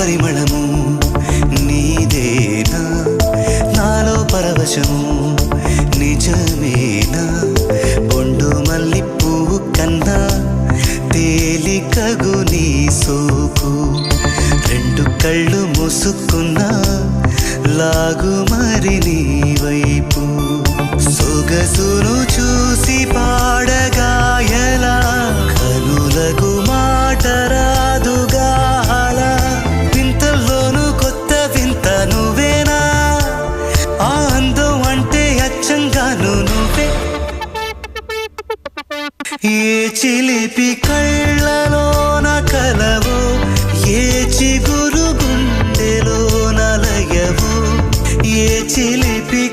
పరిమళము నీదేనా నాలో పరవశము నిజమేనా బొండు మల్లి పువ్వు కన్నా తేలికగు నీ సోకు రెండు కళ్ళు మూసుకున్నా లాగు మరి నీ వైపు సొగసును చూసి పాడగాయలా కనులకు మాట రాదుగా అలా వింతల్లోనూ కొత్త వింత నువ్వేనా ఆ అందం అంటే అచ్చంగాను నువ్వే ఏ చిలిపి కళ్ళలోన కలవో ఏ చిగురు గుండెలో నలయవో ఏ చిలిపి